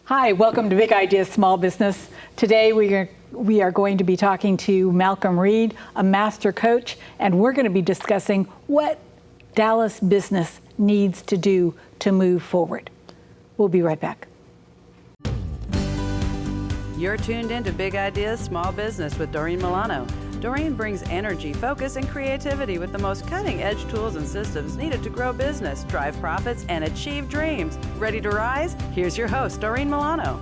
Hi, welcome to Big Ideas Small Business. Today we are going to be talking to Malcolm Reid, a master coach, and we're going to be discussing what Dallas business needs to do to move forward. We'll be right back. You're tuned in to Big Ideas Small Business with Doreen Milano. Doreen brings energy, focus, and creativity with the most cutting-edge tools and systems needed to grow business, drive profits, and achieve dreams. Ready to rise? Here's your host, Doreen Milano.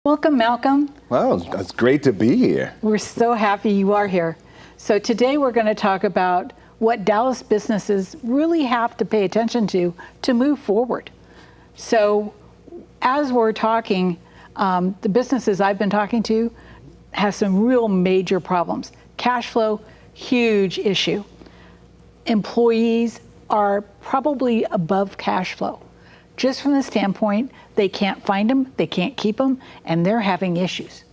Welcome, Malcolm. Well, it's great to be here. We're so happy you are here. So today we're going to talk about what Dallas businesses really have to pay attention to move forward. So as we're talking, the businesses I've been talking to have some real major problems. Cash flow, huge issue. Employees are probably above cash flow, just from the standpoint they can't find them, they can't keep them, and they're having issues.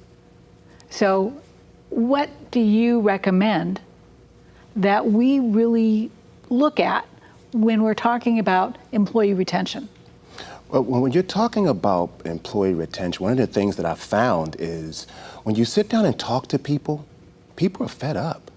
So what do you recommend that we really look at when we're talking about employee retention? Well, when you're talking about employee retention, one of the things that I've found is when you sit down and talk to people, people are fed up.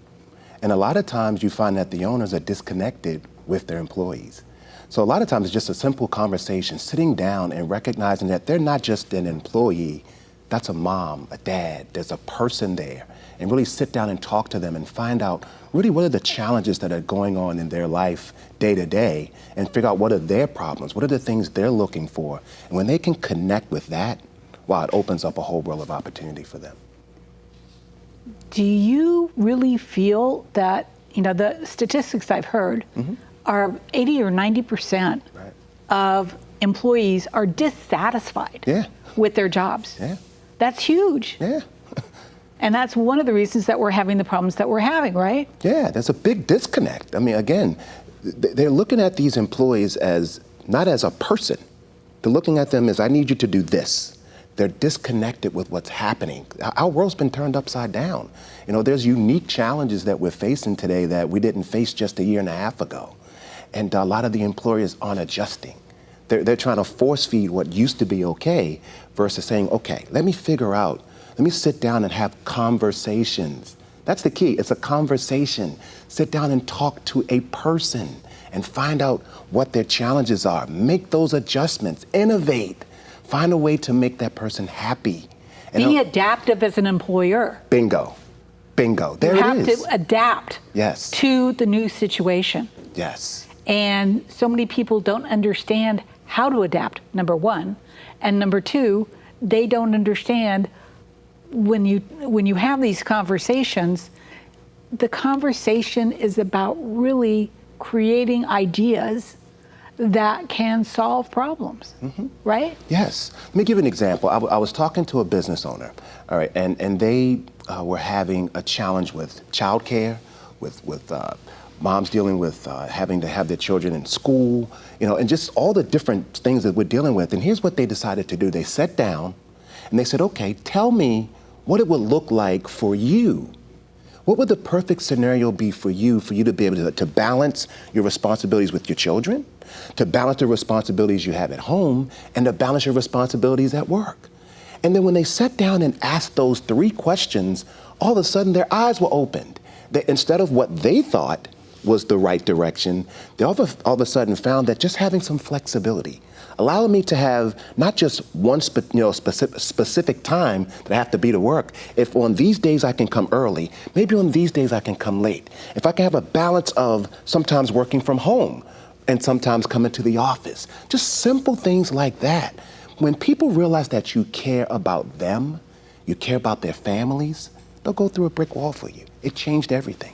And a lot of times you find that the owners are disconnected with their employees. So a lot of times it's just a simple conversation, sitting down and recognizing that they're not just an employee, that's a mom, a dad, there's a person there. And really sit down and talk to them and find out really what are the challenges that are going on in their life day to day, and figure out what are their problems, what are the things they're looking for. And when they can connect with that, wow, it opens up a whole world of opportunity for them. Do you really feel that, the statistics I've heard are 80 or 90% of employees are dissatisfied with their jobs? Yeah. That's huge. Yeah. And that's one of the reasons that we're having the problems that we're having, right? Yeah, there's a big disconnect. I mean, again, they're looking at these employees as not as a person. They're looking at them as, I need you to do this. They're disconnected with what's happening. Our world's been turned upside down. There's unique challenges that we're facing today that we didn't face just a year and a half ago. And a lot of the employers aren't adjusting. They're trying to force feed what used to be okay versus saying, okay, let me sit down and have conversations. That's the key. It's a conversation. Sit down and talk to a person and find out what their challenges are. Make those adjustments. Innovate. Find a way to make that person happy. Be adaptive as an employer. Bingo. Bingo. There it is. You have to adapt to the new situation. Yes. And so many people don't understand how to adapt, number one. And number two, they don't understand when you have these conversations, the conversation is about really creating ideas that can solve problems, right? Yes. Let me give you an example. I was talking to a business owner, all right, and they were having a challenge with childcare, with moms dealing with having to have their children in school, and just all the different things that we're dealing with. And here's what they decided to do. They sat down and they said, okay, tell me what it would look like for you. What would the perfect scenario be for you to be able to balance your responsibilities with your children, to balance the responsibilities you have at home, and to balance your responsibilities at work? And then when they sat down and asked those three questions, all of a sudden their eyes were opened. Instead of what they thought was the right direction, they all of a sudden found that just having some flexibility, allowing me to have not just one specific time that I have to be to work. If on these days I can come early, maybe on these days I can come late. If I can have a balance of sometimes working from home and sometimes coming to the office. Just simple things like that. When people realize that you care about them, you care about their families, they'll go through a brick wall for you. It changed everything.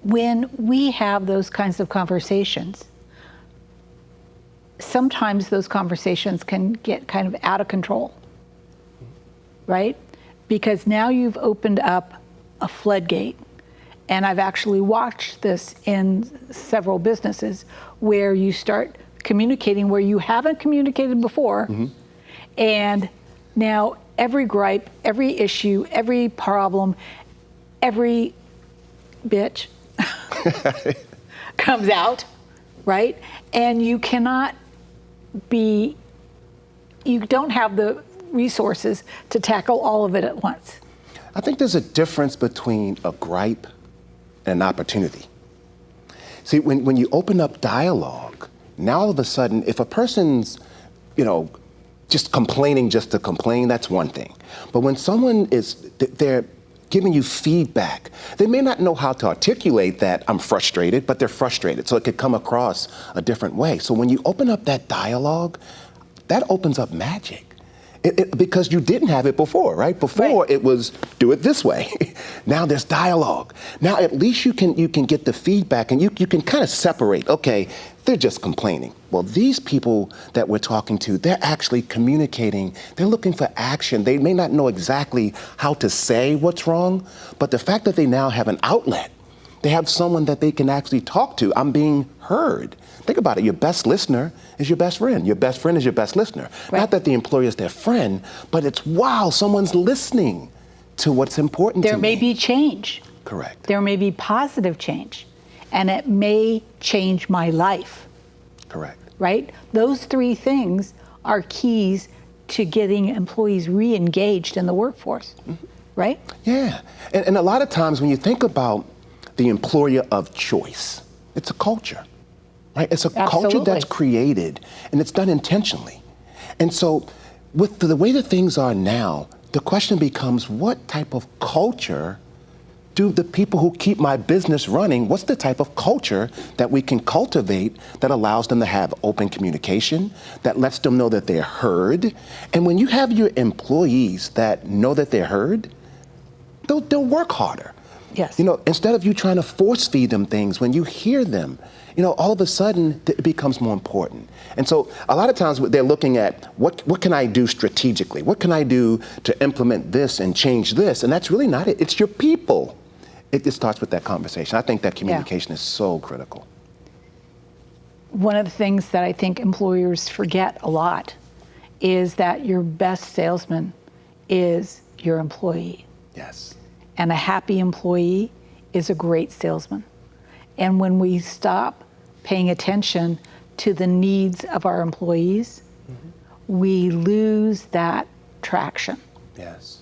When we have those kinds of conversations, sometimes those conversations can get kind of out of control, right? Because now you've opened up a floodgate. And I've actually watched this in several businesses where you start communicating where you haven't communicated before. And now every gripe, every issue, every problem, every bitch comes out, right? And you don't have the resources to tackle all of it at once. I think there's a difference between a gripe and an opportunity. See, when you open up dialogue, now all of a sudden, if a person's, just complaining just to complain, that's one thing. But when someone they're giving you feedback, they may not know how to articulate that I'm frustrated, but they're frustrated. So it could come across a different way. So when you open up that dialogue, that opens up magic. Because you didn't have it before, right? Before it was do it this way. Now there's dialogue. Now at least you can get the feedback and you can kind of separate, okay, they're just complaining. Well, these people that we're talking to, they're actually communicating. They're looking for action. They may not know exactly how to say what's wrong, but the fact that they now have an outlet, they have someone that they can actually talk to. I'm being heard. Think about it. Your best listener is your best friend. Your best friend is your best listener. Right. Not that the employer is their friend, but it's, wow, someone's listening to what's important to me. There may be change. Correct. There may be positive change, and it may change my life. Correct. Right? Those three things are keys to getting employees re-engaged in the workforce, right? Yeah. And a lot of times when you think about the employer of choice, it's a culture. Right? It's a culture that's created, and it's done intentionally. And so with the way that things are now, the question becomes, what type of culture do the people who keep my business running, what's the type of culture that we can cultivate that allows them to have open communication, that lets them know that they're heard? And when you have your employees that know that they're heard, they'll work harder. Yes. Instead of you trying to force feed them things, when you hear them, all of a sudden it becomes more important. And so a lot of times they're looking at what can I do strategically? What can I do to implement this and change this? And that's really not it. It's your people. It just starts with that conversation. I think that communication is so critical. One of the things that I think employers forget a lot is that your best salesman is your employee. Yes. And a happy employee is a great salesman. And when we stop paying attention to the needs of our employees, we lose that traction. Yes.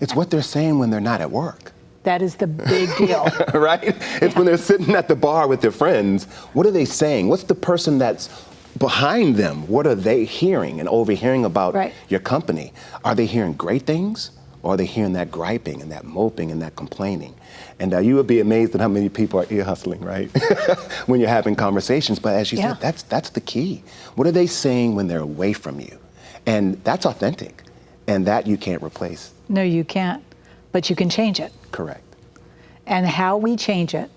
It's what they're saying when they're not at work. That is the big deal. Right? It's when they're sitting at the bar with their friends. What are they saying? What's the person that's behind them? What are they hearing and overhearing about your company? Are they hearing great things? Or are they hearing that griping and that moping and that complaining? And you would be amazed at how many people are ear hustling, right? When you're having conversations. But as you said, that's the key. What are they saying when they're away from you? And that's authentic. And that you can't replace. No, you can't. But you can change it. Correct. And how we change it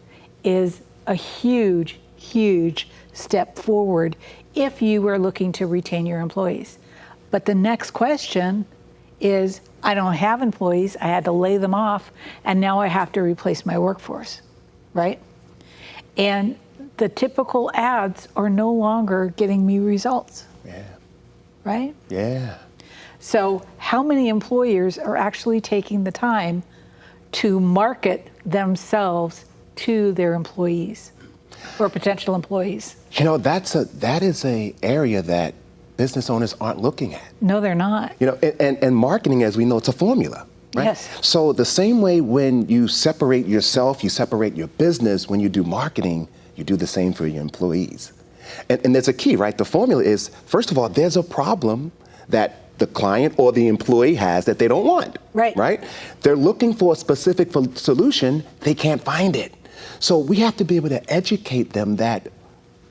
is a huge, huge step forward if you are looking to retain your employees. But the next question is, I don't have employees, I had to lay them off, and now I have to replace my workforce, right? And the typical ads are no longer getting me results. Yeah. Right? Yeah. So how many employers are actually taking the time to market themselves to their employees or potential employees? That is an area that business owners aren't looking at. No, they're not. And marketing, as we know, it's a formula, right? Yes. So the same way when you separate yourself, you separate your business, when you do marketing, you do the same for your employees. And there's a key, right? The formula is, first of all, there's a problem that the client or the employee has that they don't want. Right. Right? They're looking for a specific solution, they can't find it. So we have to be able to educate them that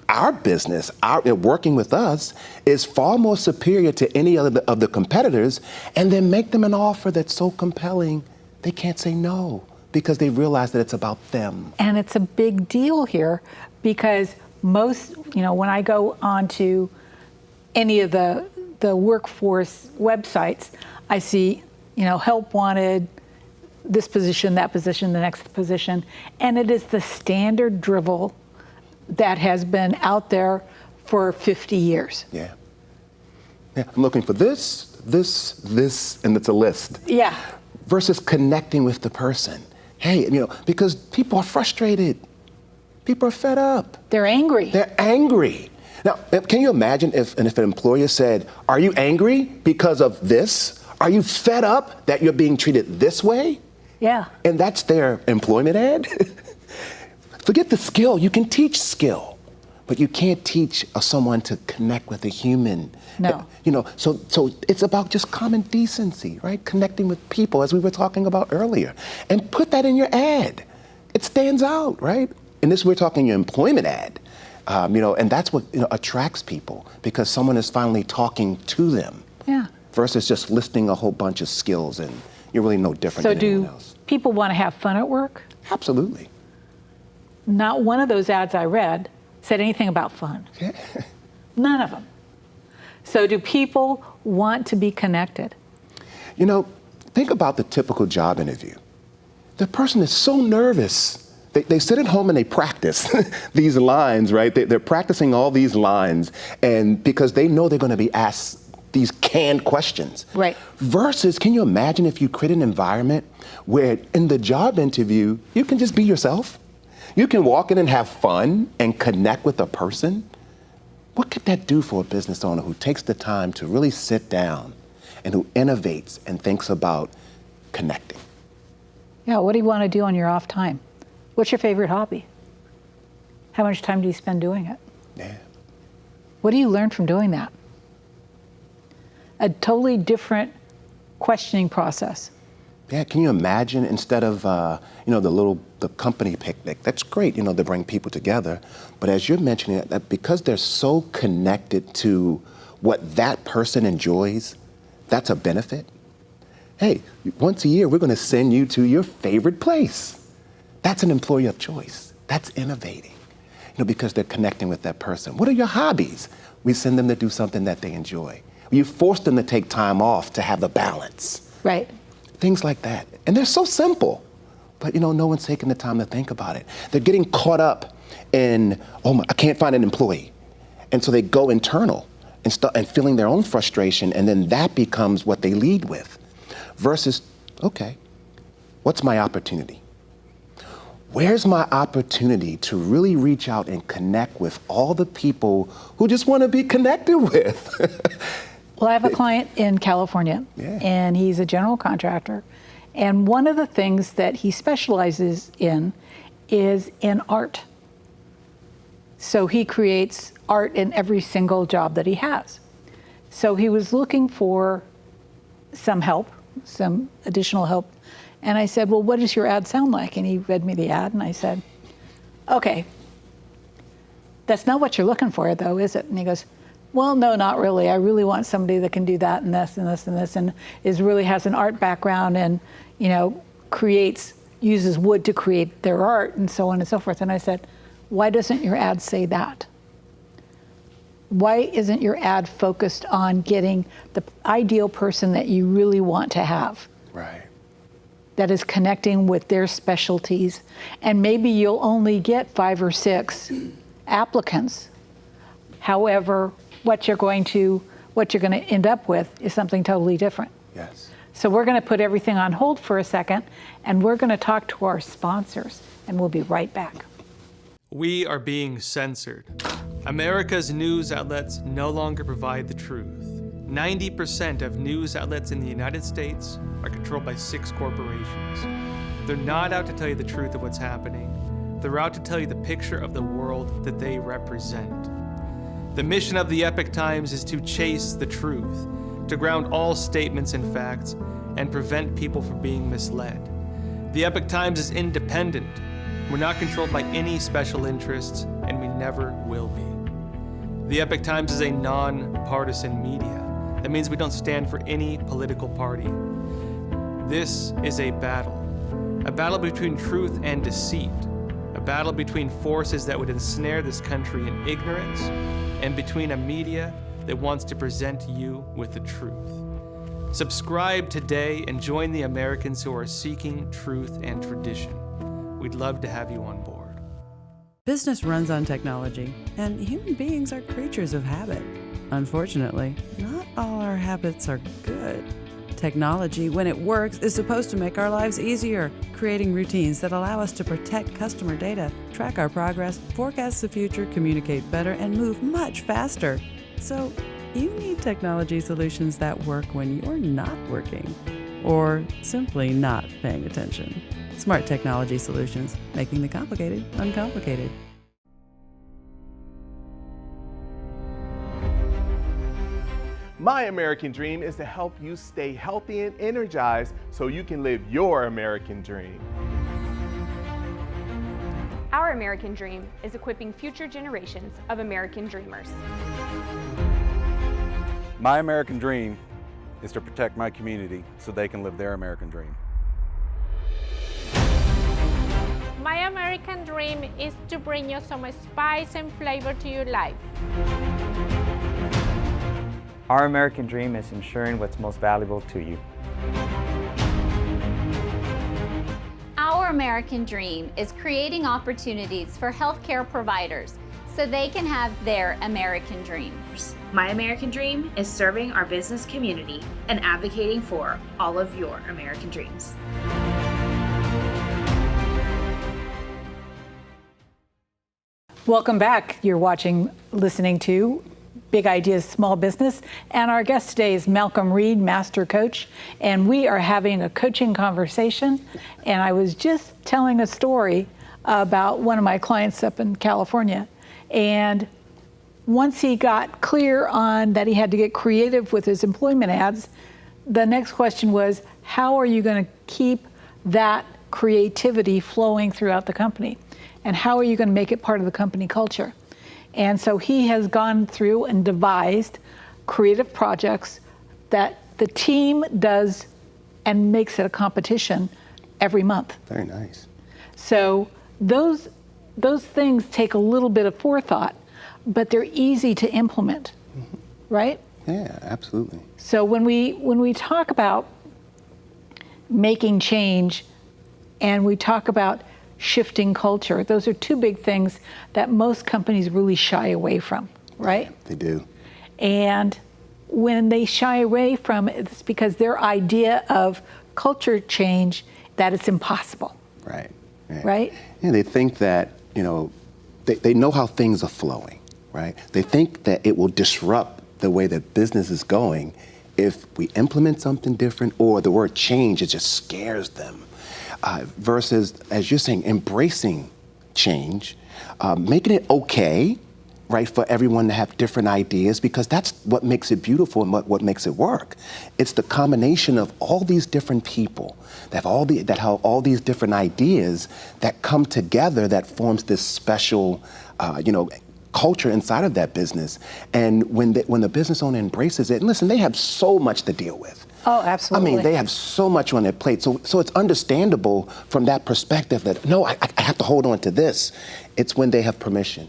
our business, working with us, is far more superior to any other of the competitors, and then make them an offer that's so compelling they can't say no because they realize that it's about them. And it's a big deal here because most, when I go onto any of the workforce websites, I see, help wanted, this position, that position, the next position, and it is the standard drivel that has been out there for 50 years. Yeah. I'm looking for this, and it's a list. Yeah. Versus connecting with the person. Hey, because people are frustrated. People are fed up. They're angry. They're angry. Now, can you imagine if an employer said, are you angry because of this? Are you fed up that you're being treated this way? Yeah. And that's their employment ad? Forget the skill. You can teach skill, but you can't teach someone to connect with a human. No. So it's about just common decency, right? Connecting with people, as we were talking about earlier. And put that in your ad. It stands out, right? And this, we're talking your employment ad. And that's what attracts people, because someone is finally talking to them. Yeah. Versus just listing a whole bunch of skills, and you're really no different than anyone else. So do people want to have fun at work? Absolutely. Not one of those ads I read said anything about fun. Yeah. None of them. So do people want to be connected? Think about the typical job interview. The person is so nervous. They sit at home and they practice these lines, right? They're practicing all these lines, and because they know they're going to be asked these canned questions. Right. Versus, can you imagine if you create an environment where in the job interview, you can just be yourself? You can walk in and have fun and connect with a person? What could that do for a business owner who takes the time to really sit down and who innovates and thinks about connecting? Yeah, what do you want to do on your off time? What's your favorite hobby? How much time do you spend doing it? Yeah. What do you learn from doing that? A totally different questioning process. Yeah, can you imagine instead of, the company picnic, that's great, to bring people together. But as you're mentioning that because they're so connected to what that person enjoys, that's a benefit. Hey, once a year, we're going to send you to your favorite place. That's an employee of choice. That's innovating, because they're connecting with that person. What are your hobbies? We send them to do something that they enjoy. You force them to take time off to have the balance. Right. Things like that. And they're so simple, but no one's taking the time to think about it. They're getting caught up in, I can't find an employee. And so they go internal and feeling their own frustration, and then that becomes what they lead with. Versus, okay, what's my opportunity? Where's my opportunity to really reach out and connect with all the people who just want to be connected with? Well, I have a client in California, and he's a general contractor. And one of the things that he specializes in is in art. So he creates art in every single job that he has. So he was looking for some help, some additional help. And I said, well, what does your ad sound like? And he read me the ad, and I said, okay, that's not what you're looking for, though, is it? And he goes, well, no, not really. I really want somebody that can do that and this and this and this, and really has an art background and, uses wood to create their art and so on and so forth. And I said, why doesn't your ad say that? Why isn't your ad focused on getting the ideal person that you really want to have? Right. That is connecting with their specialties. And maybe you'll only get 5 or 6 applicants. However, what you're going to end up with is something totally different. Yes. So we're going to put everything on hold for a second, and we're going to talk to our sponsors, and we'll be right back. We are being censored. America's news outlets no longer provide the truth. 90% of news outlets in the United States are controlled by 6 corporations. They're not out to tell you the truth of what's happening. They're out to tell you the picture of the world that they represent. The mission of the Epoch Times is to chase the truth, to ground all statements in facts, and prevent people from being misled. The Epoch Times is independent. We're not controlled by any special interests, and we never will be. The Epoch Times is a non-partisan media. That means we don't stand for any political party. This is a battle between truth and deceit, a battle between forces that would ensnare this country in ignorance, and between a media that wants to present you with the truth. Subscribe today and join the Americans who are seeking truth and tradition. We'd love to have you on board. Business runs on technology, and human beings are creatures of habit. Unfortunately, not all our habits are good. Technology, when it works, is supposed to make our lives easier, creating routines that allow us to protect customer data, track our progress, forecast the future, communicate better, and move much faster. So, you need technology solutions that work when you're not working, or simply not paying attention. Smart technology solutions, making the complicated uncomplicated. My American dream is to help you stay healthy and energized so you can live your American dream. Our American dream is equipping future generations of American dreamers. My American dream is to protect my community so they can live their American dream. My American dream is to bring you some spice and flavor to your life. Our American dream is ensuring what's most valuable to you. Our American dream is creating opportunities for healthcare providers so they can have their American dreams. My American dream is serving our business community and advocating for all of your American dreams. Welcome back. You're listening to Big Ideas Small Business, and our guest today is Malcolm Reid, Master Coach, and we are having a coaching conversation. And I was just telling a story about one of my clients up in California, and once he got clear on that he had to get creative with his employment ads, the next question was, how are you going to keep that creativity flowing throughout the company? And how are you going to make it part of the company culture? And so he has gone through and devised creative projects that the team does and makes it a competition every month. Very nice. So those things take a little bit of forethought, but they're easy to implement, right? Yeah, absolutely. So when we talk about making change and we talk about shifting culture, those are two big things that most companies really shy away from, right? They do. And when they shy away from it, it's because their idea of culture change, that it's impossible. Right. Right? Yeah, they think that, they know how things are flowing, right? They think that it will disrupt the way that business is going if we implement something different, or the word change, it just scares them. Versus, as you're saying, embracing change, making it okay, right, for everyone to have different ideas, because that's what makes it beautiful and what makes it work. It's the combination of all these different people that have all these different ideas that come together that forms this special, culture inside of that business. And when the business owner embraces it, and listen, they have so much to deal with. Oh, absolutely. I mean, they have so much on their plate. So it's understandable from that perspective that, no, I have to hold on to this. It's when they have permission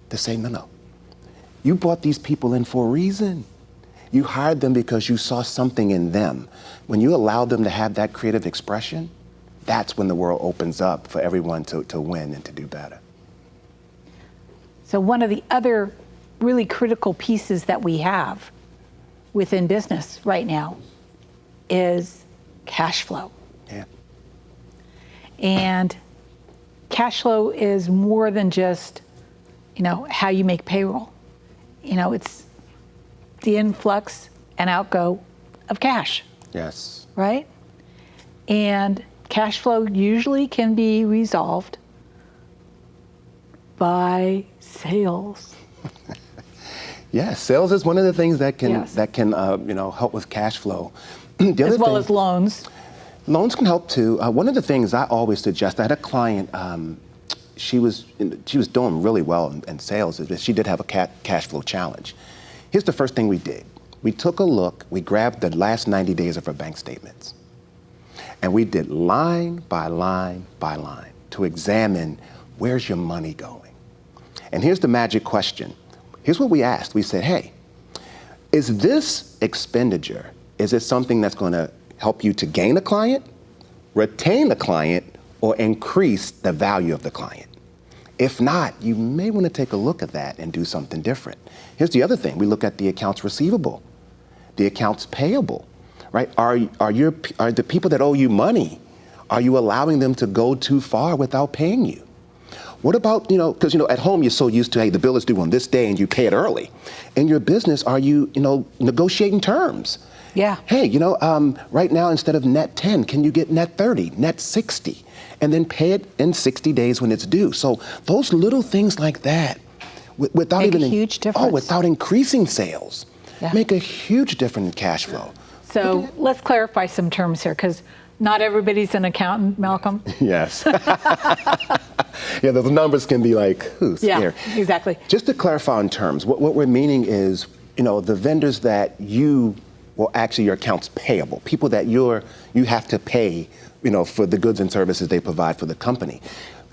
to say, no. You brought these people in for a reason. You hired them because you saw something in them. When you allow them to have that creative expression, that's when the world opens up for everyone to win and to do better. So one of the other really critical pieces that we have within business right now is cash flow. Yeah. And cash flow is more than just, how you make payroll. It's the influx and outgo of cash. Yes. Right? And cash flow usually can be resolved by sales. Yeah, sales is one of the things that can Yes. help with cash flow. As well as loans. Loans can help too. One of the things I always suggest, I had a client, she was doing really well in sales, but she did have a cash flow challenge. Here's the first thing we did. We took a look, we grabbed the last 90 days of her bank statements, and we did line by line by line to examine, where's your money going? And here's the magic question. Here's what we asked. We said, hey, is this expenditure, is it something that's going to help you to gain a client, retain a client, or increase the value of the client? If not, you may want to take a look at that and do something different. Here's the other thing. We look at the accounts receivable, the accounts payable, right? Are the people that owe you money, are you allowing them to go too far without paying you? What about, because, at home you're so used to, hey, the bill is due on this day and you pay it early. In your business, are you, negotiating terms? Yeah. Hey, right now, instead of net 10, can you get net 30, net 60, and then pay it in 60 days when it's due? So those little things like that, without make even a huge difference. without increasing sales, Yeah. make a huge difference in cash flow. So let's clarify some terms here, because not everybody's an accountant, Malcolm. Yes. Yeah, those numbers can be like, who's here? Yeah, exactly. Just to clarify on terms, what we're meaning is, the vendors that actually your accounts payable, people that you have to pay, for the goods and services they provide for the company.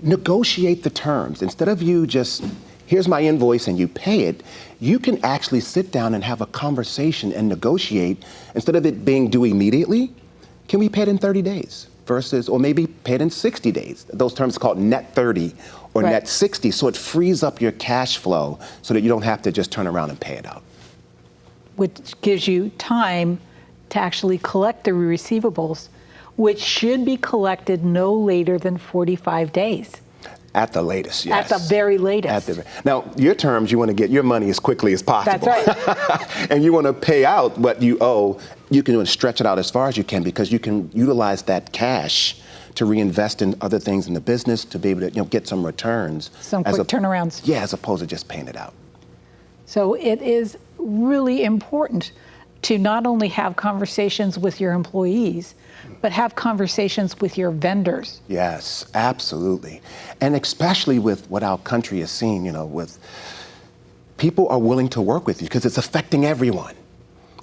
Negotiate the terms. Instead of you just, here's my invoice and you pay it, you can actually sit down and have a conversation and negotiate. Instead of it being due immediately, can we pay it in 30 days? Versus, or maybe pay it in 60 days. Those terms are called net 30 or Right. net 60. So it frees up your cash flow so that you don't have to just turn around and pay it out. Which gives you time to actually collect the receivables, which should be collected no later than 45 days. At the latest, yes. At the very latest. Now, your terms, you want to get your money as quickly as possible. That's right. And you want to pay out what you owe. You can stretch it out as far as you can, because you can utilize that cash to reinvest in other things in the business to be able to get some returns. Some quick turnarounds. Yeah, as opposed to just paying it out. So it is really important to not only have conversations with your employees, but have conversations with your vendors. Yes, absolutely. And especially with what our country is seeing, with people are willing to work with you because it's affecting everyone.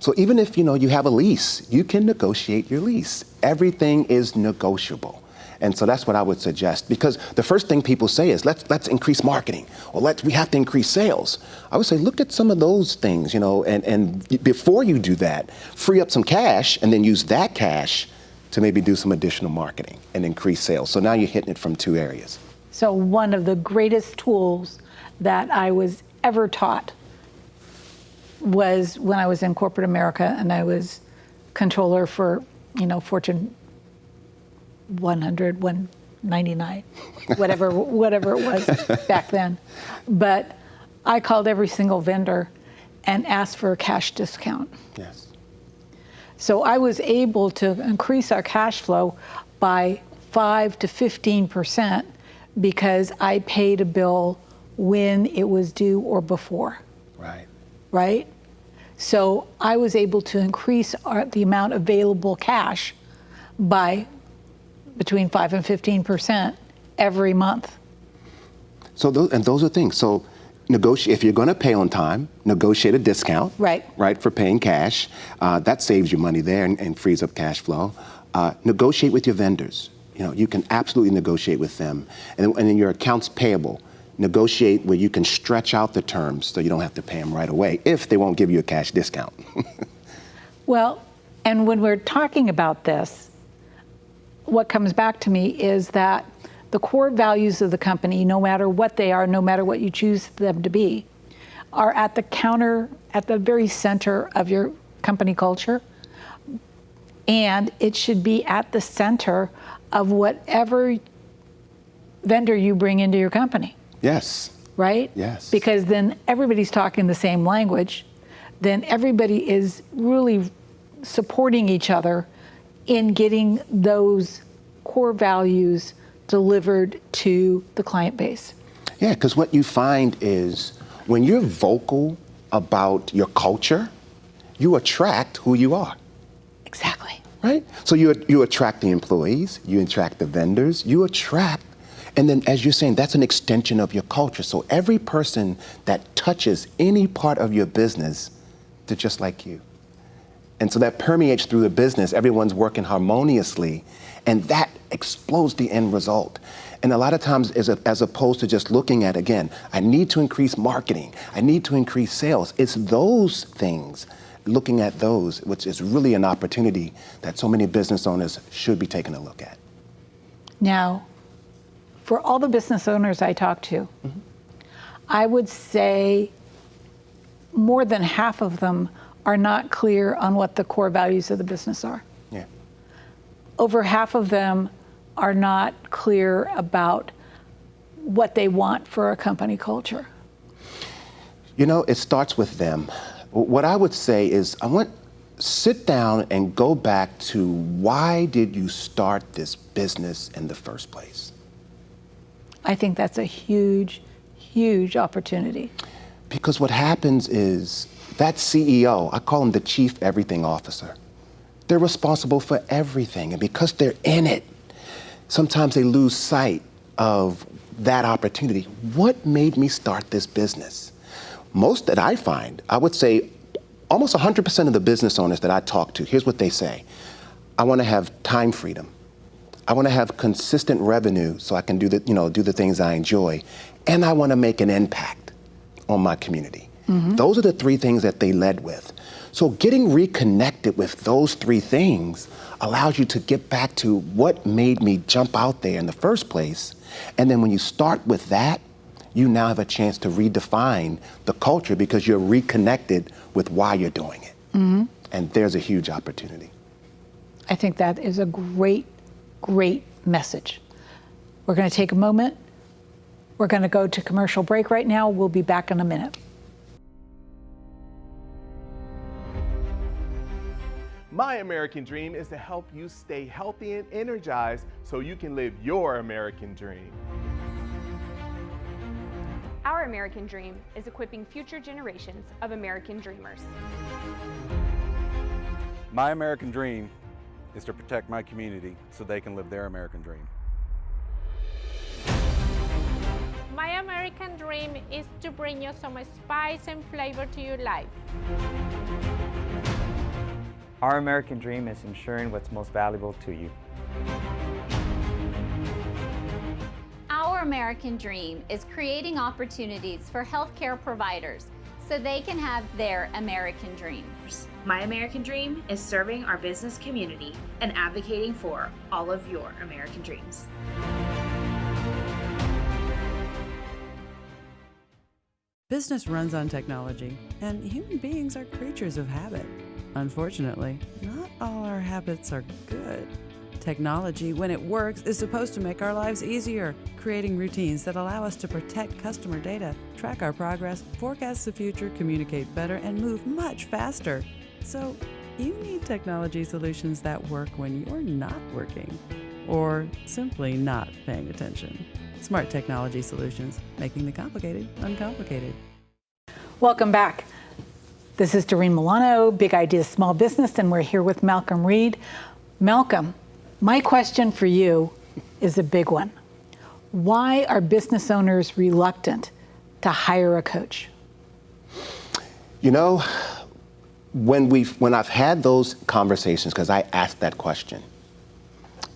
So even if, you have a lease, you can negotiate your lease. Everything is negotiable. And so that's what I would suggest, because the first thing people say is, let's increase marketing, or we have to increase sales. I would say, look at some of those things, and before you do that, free up some cash and then use that cash to maybe do some additional marketing and increase sales. So now you're hitting it from two areas. So one of the greatest tools that I was ever taught was when I was in corporate America and I was controller for, Fortune 100, 199, whatever it was back then. But I called every single vendor and asked for a cash discount. Yes. So I was able to increase our cash flow by 5 to 15% because I paid a bill when it was due or before. Right. Right? So I was able to increase the amount available cash by between 5 and 15% every month. So those are things. So negotiate, if you're going to pay on time, negotiate a discount. Right. Right, for paying cash. That saves you money there and frees up cash flow. Negotiate with your vendors. You can absolutely negotiate with them. And then your accounts payable, negotiate where you can stretch out the terms so you don't have to pay them right away if they won't give you a cash discount. Well, and when we're talking about this, what comes back to me is that the core values of the company, no matter what they are, no matter what you choose them to be, are at the very center of your company culture. And it should be at the center of whatever vendor you bring into your company. Yes. Right? Yes. Because then everybody's talking the same language. Then everybody is really supporting each other in getting those core values delivered to the client base. Yeah, because what you find is when you're vocal about your culture, you attract who you are. Exactly. Right? So you attract the employees, you attract the vendors, you attract, and then as you're saying, that's an extension of your culture. So every person that touches any part of your business, they're just like you. And so that permeates through the business. Everyone's working harmoniously, and that explodes the end result. And a lot of times, as opposed to just looking at, again, I need to increase marketing, I need to increase sales, it's those things, looking at those, which is really an opportunity that so many business owners should be taking a look at. Now, for all the business owners I talk to, I would say more than half of them are not clear on what the core values of the business are. Yeah. Over half of them are not clear about what they want for a company culture. You know, it starts with them. What I would say is sit down and go back to why did you start this business in the first place? I think that's a huge, huge opportunity. Because what happens is that CEO, I call him the chief everything officer. They're responsible for everything. And because they're in it, sometimes they lose sight of that opportunity. What made me start this business? Most that I find, I would say almost 100% of the business owners that I talk to, here's what they say. I want to have time freedom. I want to have consistent revenue so I can do the things I enjoy. And I want to make an impact on my community. Mm-hmm. Those are the three things that they led with. So getting reconnected with those three things allows you to get back to what made me jump out there in the first place. And then when you start with that, you now have a chance to redefine the culture because you're reconnected with why you're doing it. Mm-hmm. And there's a huge opportunity. I think that is a great, great message. We're going to take a moment. We're going to go to commercial break right now. We'll be back in a minute. My American dream is to help you stay healthy and energized so you can live your American dream. Our American dream is equipping future generations of American dreamers. My American dream is to protect my community so they can live their American dream. My American dream is to bring you some spice and flavor to your life. Our American dream is ensuring what's most valuable to you. Our American dream is creating opportunities for healthcare providers so they can have their American dreams. My American dream is serving our business community and advocating for all of your American dreams. Business runs on technology, and human beings are creatures of habit. Unfortunately, not all our habits are good. Technology, when it works, is supposed to make our lives easier, creating routines that allow us to protect customer data, track our progress, forecast the future, communicate better, and move much faster. So, you need technology solutions that work when you're not working, or simply not paying attention. Smart technology solutions, making the complicated uncomplicated. Welcome back. This is Doreen Milano, Big Ideas Small Business, and we're here with Malcolm Reid. Malcolm, my question for you is a big one. Why are business owners reluctant to hire a coach? You know, when I've had those conversations, because I asked that question,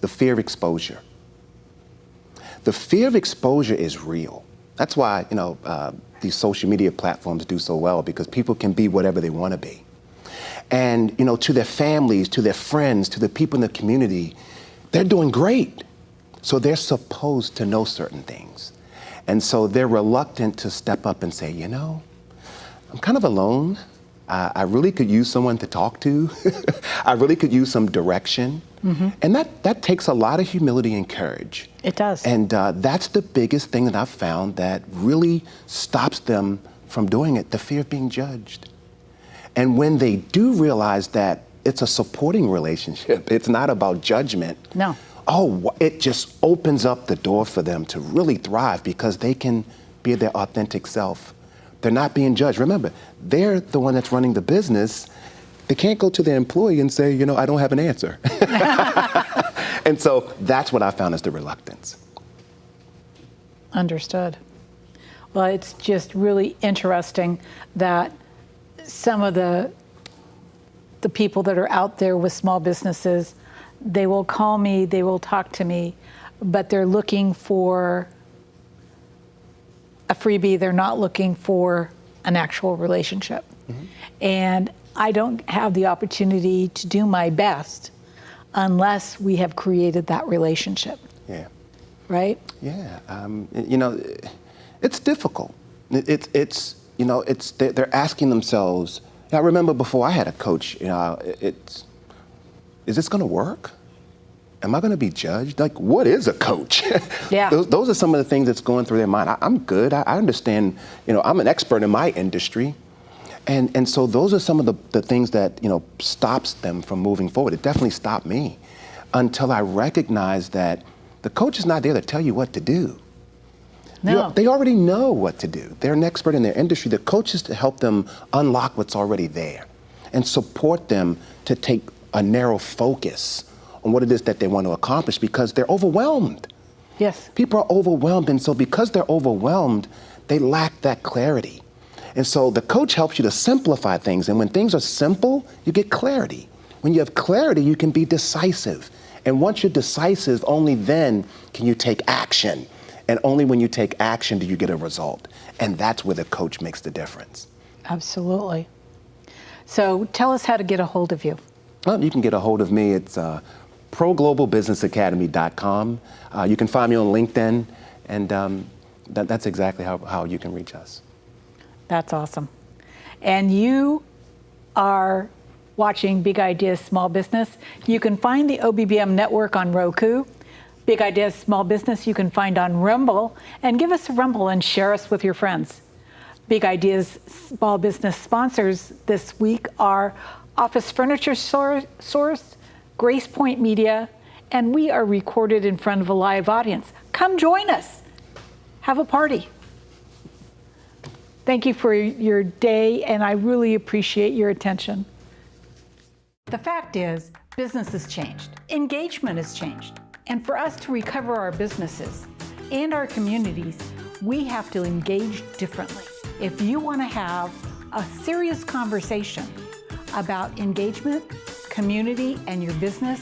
the fear of exposure. The fear of exposure is real. That's why, these social media platforms do so well, because people can be whatever they want to be. And, to their families, to their friends, to the people in the community, they're doing great. So they're supposed to know certain things. And so they're reluctant to step up and say, I'm kind of alone. I really could use someone to talk to. I really could use some direction. Mm-hmm. And that takes a lot of humility and courage. It does. And that's the biggest thing that I've found that really stops them from doing it, the fear of being judged. And when they do realize that it's a supporting relationship, it's not about judgment. No. It just opens up the door for them to really thrive because they can be their authentic self. They're not being judged. Remember, they're the one that's running the business. They can't go to their employee and say, I don't have an answer. And so that's what I found is the reluctance. Understood. Well, it's just really interesting that some of the people that are out there with small businesses, they will call me, they will talk to me, but they're looking for a freebie. They're not looking for an actual relationship. Mm-hmm. And I don't have the opportunity to do my best unless we have created that relationship. Yeah. Right? Yeah. It's difficult. They're asking themselves, I remember before I had a coach, is this going to work? Am I going to be judged? Like, what is a coach? Yeah. Those are some of the things that's going through their mind. I'm good. I understand, I'm an expert in my industry. And so those are some of the things that, stops them from moving forward. It definitely stopped me until I recognized that the coach is not there to tell you what to do. No. They already know what to do. They're an expert in their industry. The coach is to help them unlock what's already there and support them to take a narrow focus on what it is that they want to accomplish because they're overwhelmed. Yes. People are overwhelmed, and so because they're overwhelmed, they lack that clarity. And so the coach helps you to simplify things, and when things are simple, you get clarity. When you have clarity, you can be decisive. And once you're decisive, only then can you take action. And only when you take action do you get a result. And that's where the coach makes the difference. Absolutely. So tell us how to get a hold of you. Well, you can get a hold of me. It's ProGlobalBusinessAcademy.com. You can find me on LinkedIn, and that's exactly how you can reach us. That's awesome. And you are watching Big Ideas Small Business. You can find the OBBM network on Roku. Big Ideas Small Business you can find on Rumble. And give us a rumble and share us with your friends. Big Ideas Small Business sponsors this week are Office Furniture Source, Grace Point Media, and we are recorded in front of a live audience. Come join us. Have a party. Thank you for your day, and I really appreciate your attention. The fact is, business has changed. Engagement has changed. And for us to recover our businesses and our communities, we have to engage differently. If you want to have a serious conversation about engagement, community, and your business,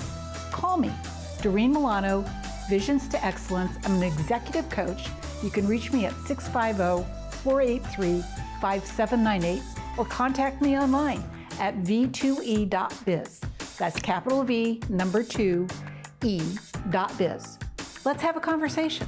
call me, Doreen Milano, Visions to Excellence. I'm an executive coach. You can reach me at 650-483-5798 or contact me online at v2e.biz. That's capital V, number 2, e.biz. Let's have a conversation.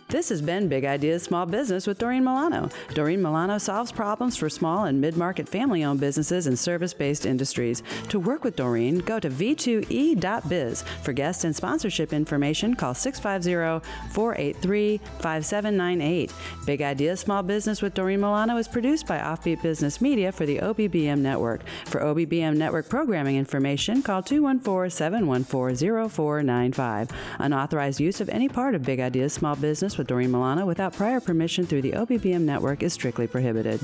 This has been Big Ideas Small Business with Doreen Milano. Doreen Milano solves problems for small and mid-market family-owned businesses and service-based industries. To work with Doreen, go to v2e.biz. For guest and sponsorship information, call 650-483-5798. Big Ideas Small Business with Doreen Milano is produced by Offbeat Business Media for the OBBM Network. For OBBM Network programming information, call 214-714-0495. Unauthorized use of any part of Big Ideas Small Business with Doreen Milano without prior permission through the OBBM network is strictly prohibited.